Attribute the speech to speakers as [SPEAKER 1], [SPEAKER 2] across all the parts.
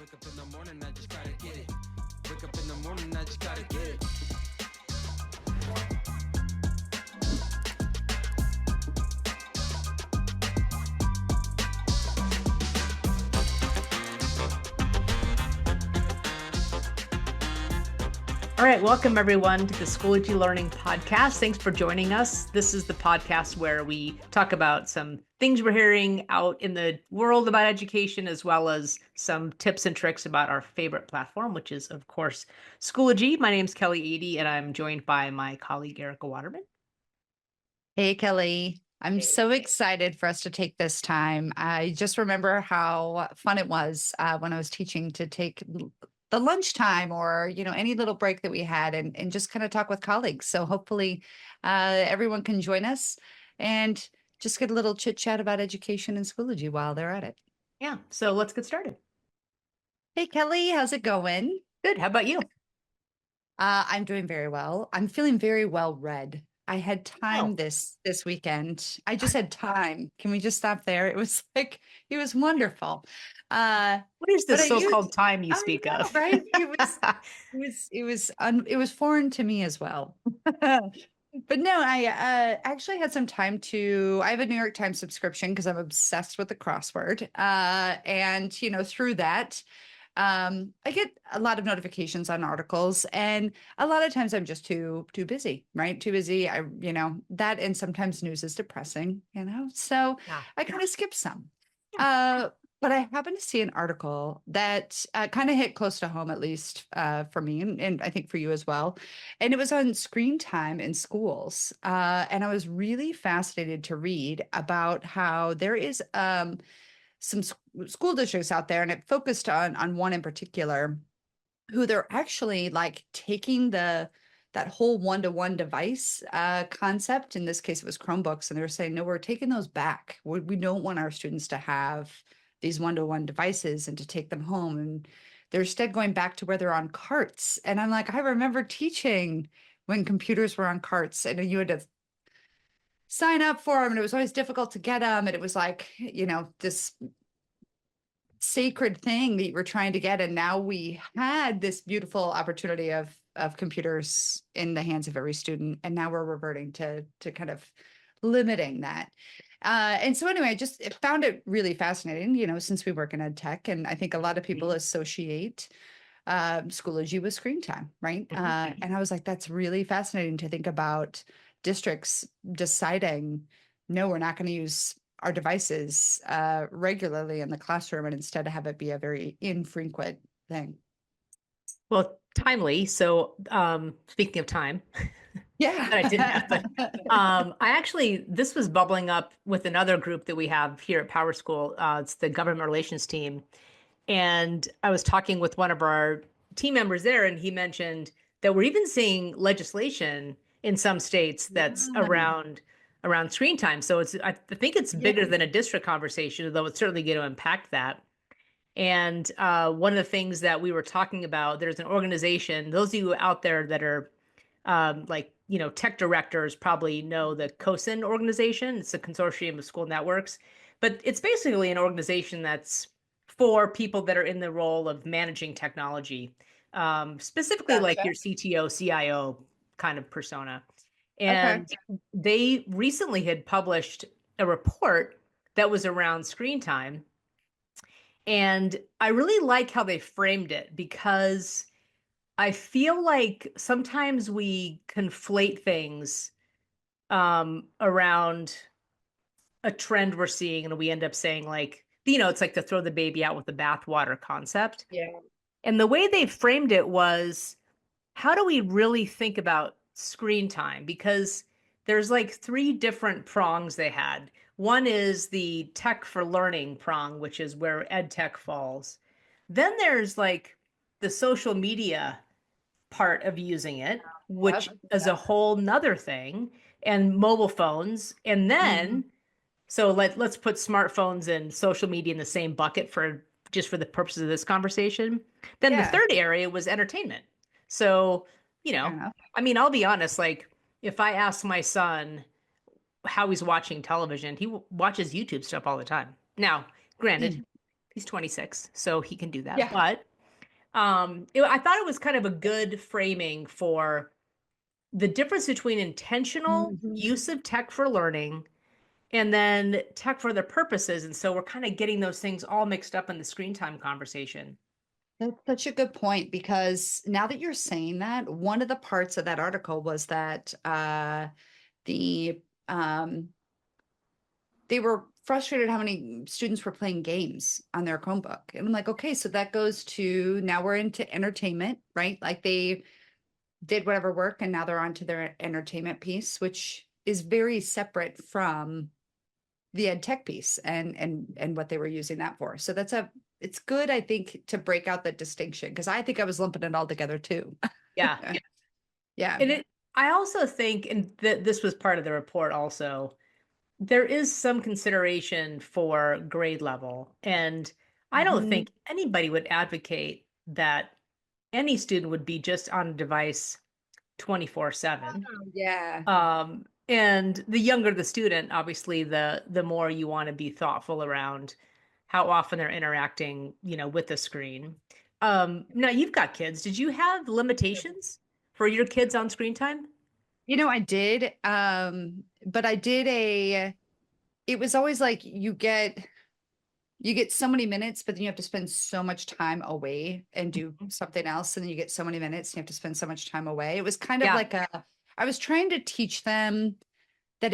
[SPEAKER 1] Wake up in the morning, I just gotta get it. Wake up in the morning, I just gotta get it.
[SPEAKER 2] All right, welcome everyone to the Schoology Learning Podcast. Thanks for joining us. This is the podcast where we talk about some things we're hearing out in the world about education, as well as some tips and tricks about our favorite platform, which is, of course, Schoology. My name is Kellie Adie, and I'm joined by my colleague, Ericka Waterman.
[SPEAKER 3] Hey, Kelly. I'm so excited for us to take this time. I just remember how fun it was when I was teaching to take the lunchtime or, any little break that we had and just kind of talk with colleagues. So hopefully everyone can join us and just get a little chit chat about education and Schoology while they're at it.
[SPEAKER 2] Yeah, so let's get started.
[SPEAKER 3] Hey, Kelly, how's it going?
[SPEAKER 2] Good. How about you?
[SPEAKER 3] I'm doing very well. I'm feeling very well read. I had time this weekend. I just had time. Can we just stop there? It was wonderful.
[SPEAKER 2] What is this so-called time you speak of?
[SPEAKER 3] Right? It was foreign to me as well. But no, I actually had some time I have a New York Times subscription because I'm obsessed with the crossword. And through that, I get a lot of notifications on articles, and a lot of times I'm just too busy, right? Too busy. That, and sometimes news is depressing, so I kind of skip some. But I happened to see an article that kind of hit close to home, at least for me, and I think for you as well. And it was on screen time in schools. And I was really fascinated to read about how there is some school districts out there, and it focused on one in particular, who they're actually like taking that whole one-to-one device concept. In this case, it was Chromebooks, and they were saying, no, we're taking those back. We don't want our students to have these one-to-one devices and to take them home. And they're instead going back to where they're on carts. And I'm like, I remember teaching when computers were on carts, and you had to sign up for them, and it was always difficult to get them. And it was like, this sacred thing that you were trying to get. And now we had this beautiful opportunity of computers in the hands of every student. And now we're reverting to kind of limiting that. And so anyway, I just found it really fascinating, since we work in EdTech, and I think a lot of people associate Schoology with Screentime, right? And I was like, that's really fascinating to think about districts deciding, no, we're not going to use our devices regularly in the classroom, and instead have it be a very infrequent thing.
[SPEAKER 2] Well, timely. So speaking of time,
[SPEAKER 3] yeah,
[SPEAKER 2] that I didn't have, but this was bubbling up with another group that we have here at PowerSchool. It's the government relations team. And I was talking with one of our team members there, and he mentioned that we're even seeing legislation in some states that's around screen time. So I think it's bigger than a district conversation, though it's certainly going to impact that. And one of the things that we were talking about, there's an organization, those of you out there that are tech directors probably know the COSIN organization. It's a consortium of school networks, but it's basically an organization that's for people that are in the role of managing technology, specifically like your CTO, CIO kind of persona. And they recently had published a report that was around screen time. And I really like how they framed it, because I feel like sometimes we conflate things around a trend we're seeing, and we end up saying it's like to throw the baby out with the bathwater concept.
[SPEAKER 3] Yeah.
[SPEAKER 2] And the way they framed it was, how do we really think about screen time? Because there's like 3 different prongs they had. One is the tech for learning prong, which is where EdTech falls. Then there's like the social media part of using it, which is a whole nother thing, and mobile phones. And then, so let's put smartphones and social media in the same bucket for the purposes of this conversation. Then the third area was entertainment. So, I'll be honest, like if I ask my son how he's watching television, he watches YouTube stuff all the time. Now, granted, He's 26, so he can do that.
[SPEAKER 3] Yeah.
[SPEAKER 2] But I thought it was kind of a good framing for the difference between intentional use of tech for learning and then tech for other purposes. And so we're kind of getting those things all mixed up in the screen time conversation.
[SPEAKER 3] That's such a good point, because now that you're saying that, one of the parts of that article was that the they were frustrated how many students were playing games on their Chromebook. And I'm like, okay, so that goes to, now we're into entertainment, right? Like they did whatever work and now they're on to their entertainment piece, which is very separate from the ed tech piece and what they were using that for. So it's good, I think, to break out that distinction, because I think I was lumping it all together too.
[SPEAKER 2] Yeah.
[SPEAKER 3] Yeah.
[SPEAKER 2] And I also think, and this was part of the report also, there is some consideration for grade level. And I don't think anybody would advocate that any student would be just on a device 24/7.
[SPEAKER 3] Yeah.
[SPEAKER 2] And the younger the student, obviously, the more you want to be thoughtful around how often they're interacting, with the screen. Now you've got kids. Did you have limitations for your kids on screen time?
[SPEAKER 3] I did. But I did it was always like you get so many minutes, but then you have to spend so much time away and do something else. And then you get so many minutes and you have to spend so much time away. It was kind of like I was trying to teach them that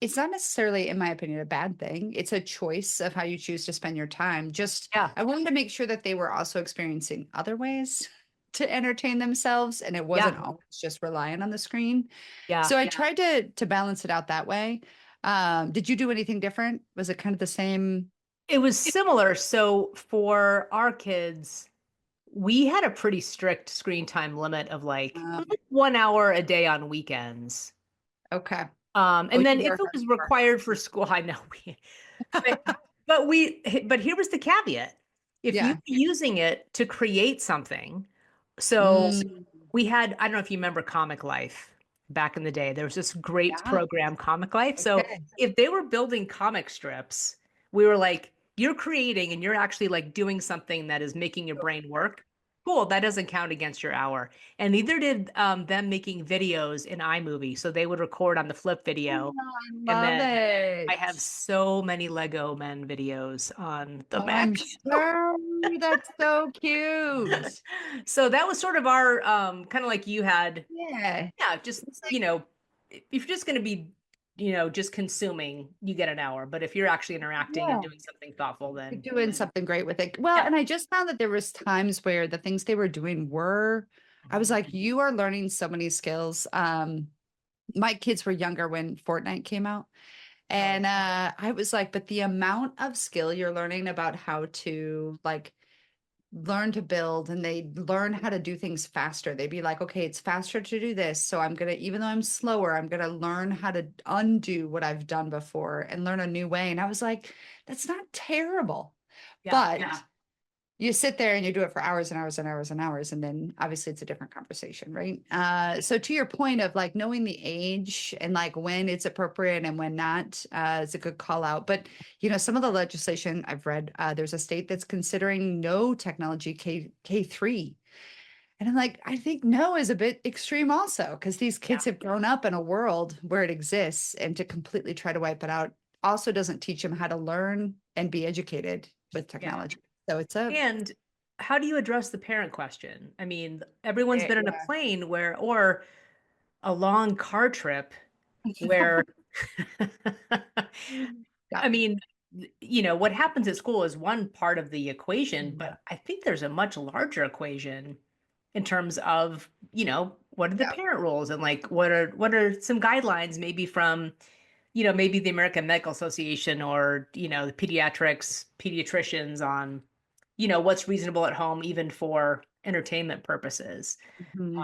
[SPEAKER 3] it's not necessarily, in my opinion, a bad thing. It's a choice of how you choose to spend your time. I wanted to make sure that they were also experiencing other ways to entertain themselves, and it wasn't always just relying on the screen.
[SPEAKER 2] Yeah.
[SPEAKER 3] So I tried to balance it out that way. Did you do anything different? Was it kind of the same?
[SPEAKER 2] It was similar. So for our kids, we had a pretty strict screen time lit of like 1 hour a day on weekends.
[SPEAKER 3] Okay.
[SPEAKER 2] And then if it was required for school, I know but here was the caveat. If you were using it to create something, so we had, I don't know if you remember Comic Life back in the day, there was this great program, Comic Life. So if they were building comic strips, we were like, you're creating and you're actually like doing something that is making your brain work. Cool, that doesn't count against your hour. And neither did them making videos in iMovie. So they would record on the flip video. I have so many Lego men videos on the Mac.
[SPEAKER 3] I'm sure. That's so cute.
[SPEAKER 2] So that was sort of our kind of like you had.
[SPEAKER 3] Yeah.
[SPEAKER 2] Just, if you're just going to be, just consuming, you get an hour. But if you're actually interacting and doing something thoughtful, then
[SPEAKER 3] you're doing something great with it. Well, and I just found that there was times where the things they were doing I was like, you are learning so many skills. My kids were younger when Fortnite came out. And I was like, but the amount of skill you're learning about how to like learn to build, and they learn how to do things faster. They'd be like, okay, it's faster to do this. So I'm going to, even though I'm slower, I'm going to learn how to undo what I've done before and learn a new way. And I was like, that's not terrible. But you sit there and you do it for hours and hours and hours and hours. And then obviously it's a different conversation, right? So to your point of like knowing the age and like when it's appropriate and when not, is a good call out. But, some of the legislation I've read, there's a state that's considering no technology K3. And I'm like, I think no is a bit extreme also, because these kids have grown up in a world where it exists, and to completely try to wipe it out also doesn't teach them how to learn and be educated with technology. So
[SPEAKER 2] and how do you address the parent question? I mean, everyone's been in a plane or a long car trip where, I mean, what happens at school is one part of the equation, but I think there's a much larger equation in terms of, what are the parent roles, and like, what are some guidelines maybe from, maybe the American Medical Association or, the pediatricians on, what's reasonable at home, even for entertainment purposes.
[SPEAKER 3] And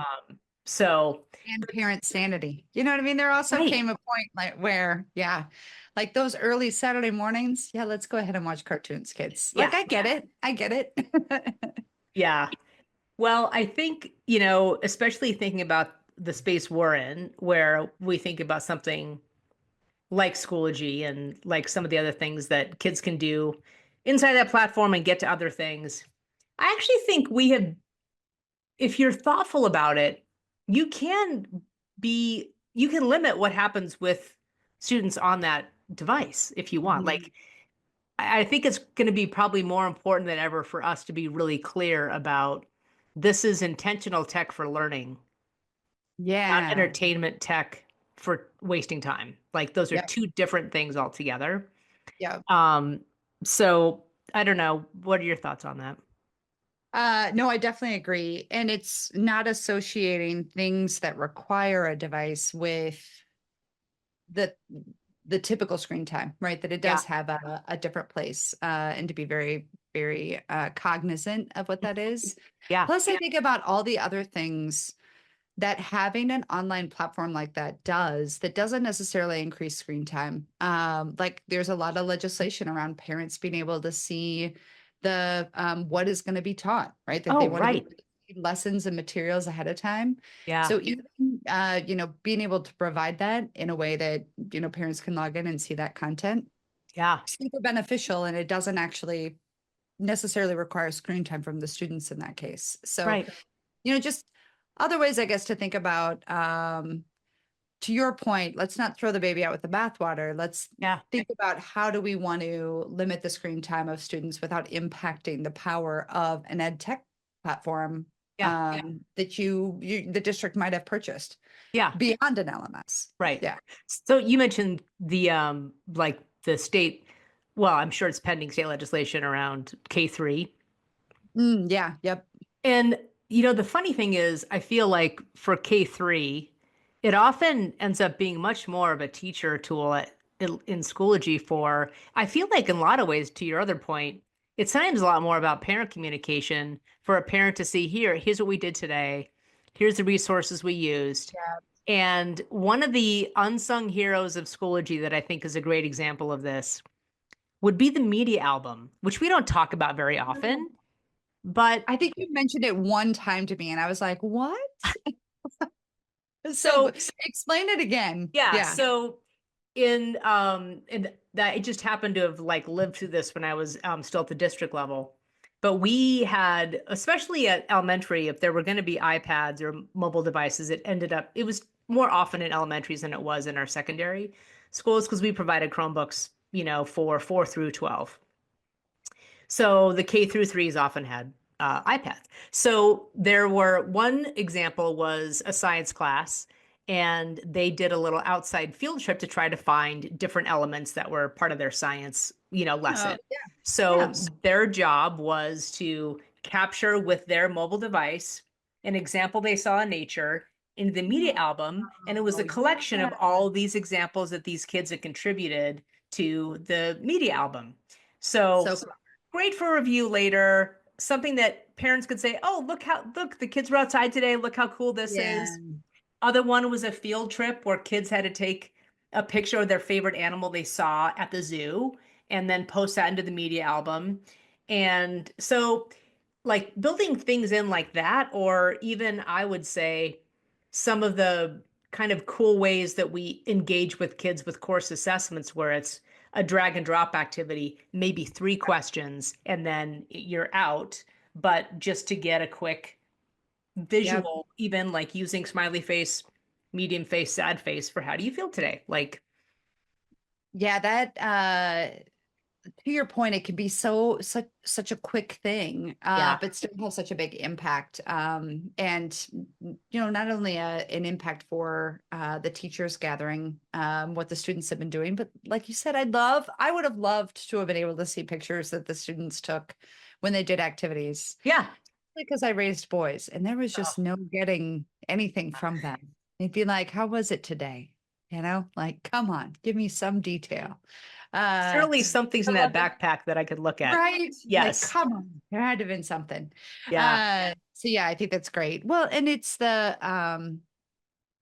[SPEAKER 3] parent sanity. You know what I mean? There also came a point like where, like those early Saturday mornings. Yeah, let's go ahead and watch cartoons, kids. Like, I get it.
[SPEAKER 2] Yeah. Well, I think, especially thinking about the space we're in, where we think about something like Schoology and like some of the other things that kids can do inside that platform and get to other things. I actually think we have, if you're thoughtful about it, you can limit what happens with students on that device if you want. Like, I think it's going to be probably more important than ever for us to be really clear about this is intentional tech for learning, not
[SPEAKER 3] Yeah.
[SPEAKER 2] entertainment tech for wasting time. Like those are
[SPEAKER 3] Yep.
[SPEAKER 2] two different things altogether.
[SPEAKER 3] Yeah.
[SPEAKER 2] So I don't know. What are your thoughts on that?
[SPEAKER 3] No, I definitely agree. And it's not associating things that require a device with the typical screen time, right? That it
[SPEAKER 2] Yeah.
[SPEAKER 3] does have a different place, and to be very, very cognizant of what that is.
[SPEAKER 2] Yeah.
[SPEAKER 3] Plus, I think about all the other things that having an online platform like that doesn't necessarily increase screen time. Like there's a lot of legislation around parents being able to see the what is going to be taught, right? That they
[SPEAKER 2] Oh,
[SPEAKER 3] want to
[SPEAKER 2] right.
[SPEAKER 3] be lessons and materials ahead of time.
[SPEAKER 2] Yeah.
[SPEAKER 3] So even being able to provide that in a way that parents can log in and see that content,
[SPEAKER 2] Yeah.
[SPEAKER 3] super beneficial, and it doesn't actually necessarily require screen time from the students in that case. So
[SPEAKER 2] Right.
[SPEAKER 3] just other ways, I guess, to think about, to your point, let's not throw the baby out with the bathwater. Let's
[SPEAKER 2] Yeah.
[SPEAKER 3] think about how do we want to limit the screen time of students without impacting the power of an EdTech platform
[SPEAKER 2] Yeah.
[SPEAKER 3] that the district might have purchased
[SPEAKER 2] Yeah.
[SPEAKER 3] beyond an LMS.
[SPEAKER 2] Right.
[SPEAKER 3] Yeah.
[SPEAKER 2] So you mentioned the like the state, well, I'm sure it's pending state legislation around K3.
[SPEAKER 3] Yeah. Yep.
[SPEAKER 2] And the funny thing is, I feel like for K3, it often ends up being much more of a teacher tool in Schoology for, I feel like in a lot of ways, to your other point, it's sometimes a lot more about parent communication for a parent to see, here's what we did today. Here's the resources we used.
[SPEAKER 3] Yeah.
[SPEAKER 2] And one of the unsung heroes of Schoology that I think is a great example of this would be the media album, which we don't talk about very often. But
[SPEAKER 3] I think you mentioned it one time to me, and I was like, "What?"
[SPEAKER 2] So
[SPEAKER 3] explain it again.
[SPEAKER 2] yeah. So in that, it just happened to have like lived through this when I was still at the district level. But we had, especially at elementary, if there were going to be iPads or mobile devices, it was more often in elementaries than it was in our secondary schools because we provided Chromebooks, for 4 through 12. So the K through 3s often had iPads. So one example was a science class, and they did a little outside field trip to try to find different elements that were part of their science, lesson.
[SPEAKER 3] Yeah.
[SPEAKER 2] So
[SPEAKER 3] Yes.
[SPEAKER 2] their job was to capture with their mobile device an example they saw in nature into the media album. And it was a collection of all these examples that these kids had contributed to the media album. So great for review later. Something that parents could say, oh, look, the kids were outside today. Look how cool this is. Other one was a field trip where kids had to take a picture of their favorite animal they saw at the zoo and then post that into the media album. And so like building things in like that, or even I would say some of the kind of cool ways that we engage with kids with course assessments where it's a drag and drop activity, maybe 3 questions, and then you're out. But just to get a quick visual, even like using smiley face, medium face, sad face for how do you feel today? Like,
[SPEAKER 3] yeah, that to your point, it can be such a quick thing, but still have such a big impact. And not only an impact for the teachers gathering what the students have been doing, but like you said, I would have loved to have been able to see pictures that the students took when they did activities.
[SPEAKER 2] Yeah.
[SPEAKER 3] Because I raised boys, and there was just no getting anything from them. They'd be like, "How was it today?" Like, come on, give me some detail.
[SPEAKER 2] Certainly something's in that backpack that I could look at.
[SPEAKER 3] Right?
[SPEAKER 2] Yes.
[SPEAKER 3] Like, come on, there had to have been something.
[SPEAKER 2] Yeah.
[SPEAKER 3] So yeah, I think that's great. Well, and it's the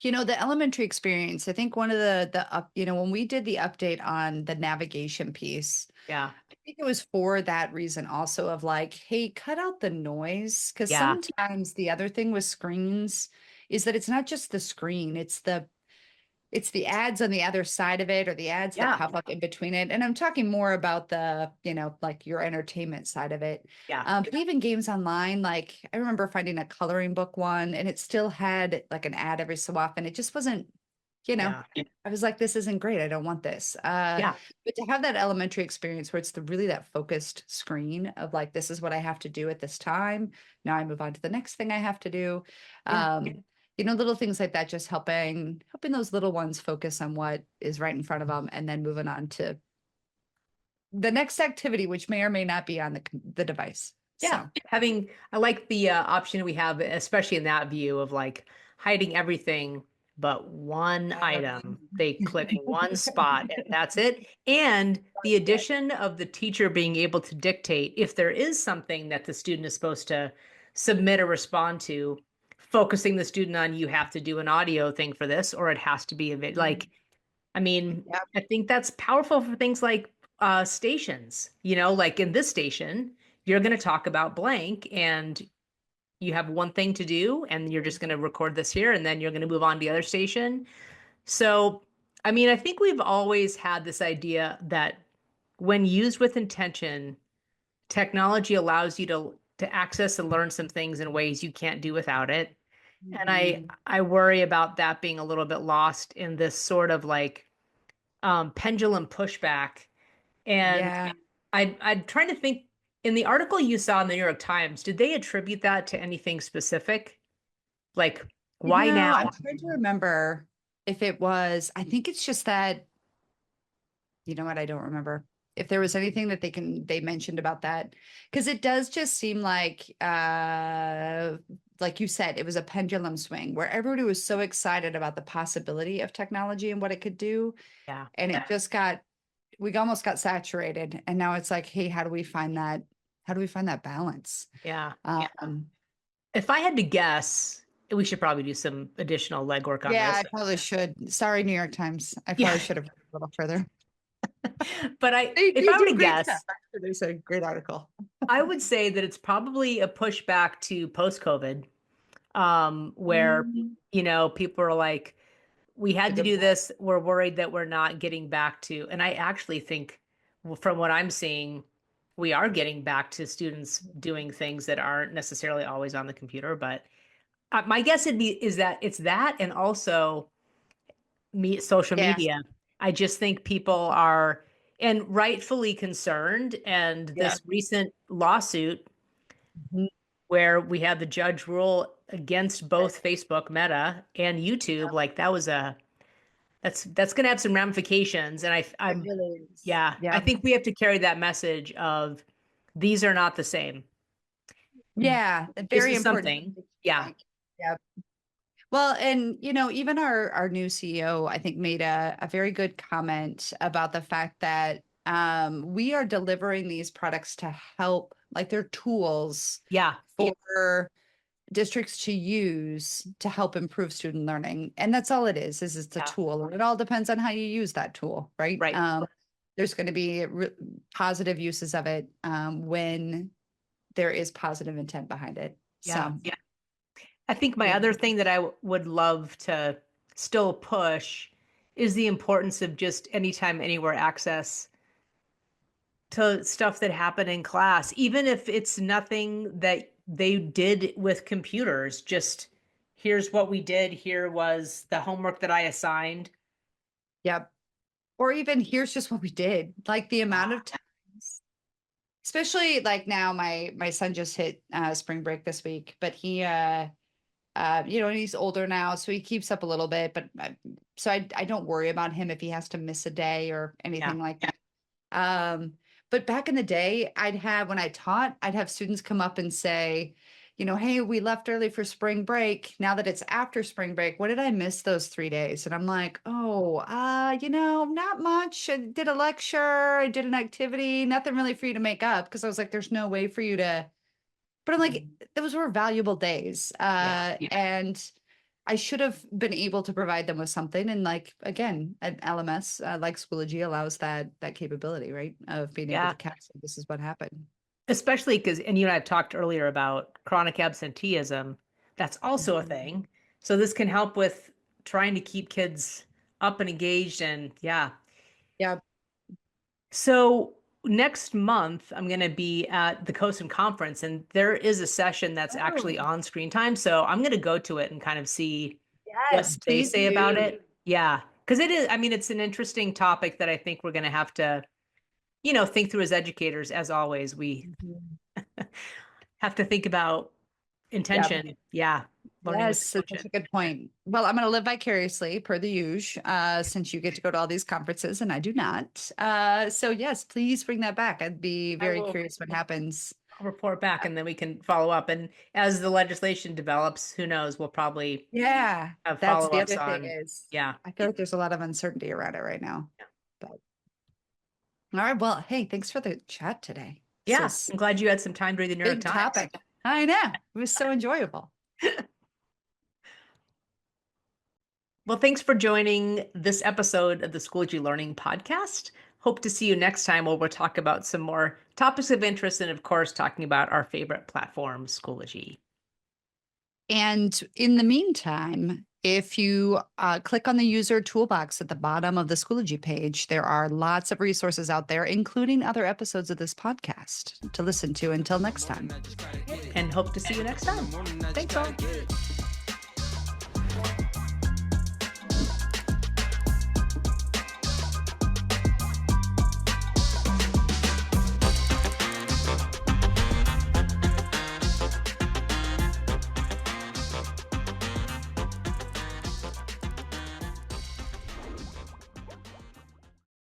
[SPEAKER 3] the elementary experience. I think one of when we did the update on the navigation piece,
[SPEAKER 2] Yeah.
[SPEAKER 3] I think it was for that reason also of like, hey, cut out the noise. Because
[SPEAKER 2] Yeah.
[SPEAKER 3] sometimes the other thing with screens is that it's not just the screen, it's it's the ads on the other side of it or the ads that pop up in between it. And I'm talking more about the, like your entertainment side of it.
[SPEAKER 2] Yeah.
[SPEAKER 3] But even games online, like I remember finding a coloring book one and it still had like an ad every so often. It just wasn't, I was like, this isn't great. I don't want this.
[SPEAKER 2] Yeah.
[SPEAKER 3] But to have that elementary experience where it's really that focused screen of like, this is what I have to do at this time. Now I move on to the next thing I have to do. Little things like that, just helping those little ones focus on what is right in front of them and then moving on to the next activity, which may or may not be on the device.
[SPEAKER 2] Yeah.
[SPEAKER 3] So.
[SPEAKER 2] I like the option we have, especially in that view of like hiding everything but one item. They click one spot and that's it. And the addition of the teacher being able to dictate if there is something that the student is supposed to submit or respond to, focusing the student on, you have to do an audio thing for this, or it has to be a video. Like, I mean, I think that's powerful for things like stations, like in this station, you're going to talk about blank and you have one thing to do and you're just going to record this here and then you're going to move on to the other station. So, I mean, I think we've always had this idea that when used with intention, technology allows you to access and learn some things in ways you can't do without it. And I worry about that being a little bit lost in this sort of like pendulum pushback. And I'm trying to think, in the article you saw in the New York Times, did they attribute that to anything specific? Like, why now?
[SPEAKER 3] I'm trying to remember if it was, I think it's just that, you know what, I don't remember if there was anything that they mentioned about that. Because it does just seem like you said, it was a pendulum swing where everybody was so excited about the possibility of technology and what it could do.
[SPEAKER 2] Yeah.
[SPEAKER 3] And it just we almost got saturated. And now it's like, hey, how do we find that balance?
[SPEAKER 2] Yeah. If I had to guess, we should probably do some additional legwork on this.
[SPEAKER 3] Yeah, I probably should. Sorry, New York Times. I probably should have read a little further.
[SPEAKER 2] But if I were to guess,
[SPEAKER 3] there's a great article.
[SPEAKER 2] I would say that it's probably a pushback to post-COVID, where, people are like, we had to do this. We're worried that we're not getting back to, and I actually think from what I'm seeing, we are getting back to students doing things that aren't necessarily always on the computer. But my guess is that it's that, and also social media. I just think people are, and rightfully concerned. And this recent lawsuit where we had the judge rule against both Facebook, Meta, and YouTube, like that's going to have some ramifications. And I think we have to carry that message of these are not the same.
[SPEAKER 3] Yeah, very important.
[SPEAKER 2] Something. Yeah.
[SPEAKER 3] Well, and even our new CEO, I think, made a very good comment about the fact that we are delivering these products to help, like they're tools for districts to use to help improve student learning. And that's all it is it's a tool. And it all depends on how you use that tool, right?
[SPEAKER 2] Right.
[SPEAKER 3] There's going to be positive uses of it when there is positive intent behind it.
[SPEAKER 2] Yeah. So. I think my other thing that I would love to still push is the importance of just anytime, anywhere access to stuff that happened in class, even if it's nothing that they did with computers. Just here's what we did. Here was the homework that I assigned.
[SPEAKER 3] Yep. Or even here's just what we did. Like the amount of times, especially like now, my son just hit spring break this week, but he, and he's older now, so he keeps up a little bit, but so I don't worry about him if he has to miss a day or anything like that. But back in the day, when I taught, I'd have students come up and say, hey, we left early for spring break. Now that it's after spring break, what did I miss those 3 days? And I'm like, not much. I did a lecture, I did an activity, nothing really for you to make up. Cause I was like, there's no way for you to, but I'm like, those were valuable days. And I should have been able to provide them with something. And like, again, an LMS like Schoology allows that capability, right? Of being able to catch, this is what happened.
[SPEAKER 2] Especially because, and you and I have talked earlier about chronic absenteeism. That's also a thing. So this can help with trying to keep kids up and engaged, and yeah.
[SPEAKER 3] Yeah.
[SPEAKER 2] So next month, I'm going to be at the COSM conference, and there is a session that's actually on Screentime. So I'm going to go to it and kind of see what
[SPEAKER 3] Yes,
[SPEAKER 2] they
[SPEAKER 3] please
[SPEAKER 2] say about
[SPEAKER 3] do.
[SPEAKER 2] it. Yeah, because it is, I mean, it's an interesting topic that I think we're going to have to, think through as educators. As always, we have to think about intention. Yeah. Learning with
[SPEAKER 3] Yes, that's
[SPEAKER 2] intention.
[SPEAKER 3] a good point. Well, I'm going to live vicariously per the usual, since you get to go to all these conferences and I do not. So yes, please bring that back. I'd be very
[SPEAKER 2] will.
[SPEAKER 3] curious what happens.
[SPEAKER 2] I'll report back and then we can follow up. And as the legislation develops, who knows, we'll probably
[SPEAKER 3] Yeah,
[SPEAKER 2] have
[SPEAKER 3] that's the
[SPEAKER 2] follow-ups
[SPEAKER 3] other
[SPEAKER 2] on.
[SPEAKER 3] thing is,
[SPEAKER 2] Yeah.
[SPEAKER 3] I feel like there's a lot of uncertainty around it right now.
[SPEAKER 2] Yeah.
[SPEAKER 3] But all right, well, hey, thanks for the chat today.
[SPEAKER 2] Yeah.
[SPEAKER 3] This is
[SPEAKER 2] I'm glad you had some time during the New York
[SPEAKER 3] big
[SPEAKER 2] Times.
[SPEAKER 3] topic. I know. It was so enjoyable.
[SPEAKER 2] Well, thanks for joining this episode of the Schoology Learning Podcast. Hope to see you next time where we'll talk about some more topics of interest and, of course, talking about our favorite platform, Schoology.
[SPEAKER 3] And in the meantime, if you click on the user toolbox at the bottom of the Schoology page, there are lots of resources out there, including other episodes of this podcast to listen to. Until next time.
[SPEAKER 2] And hope to see you next time. Thanks all.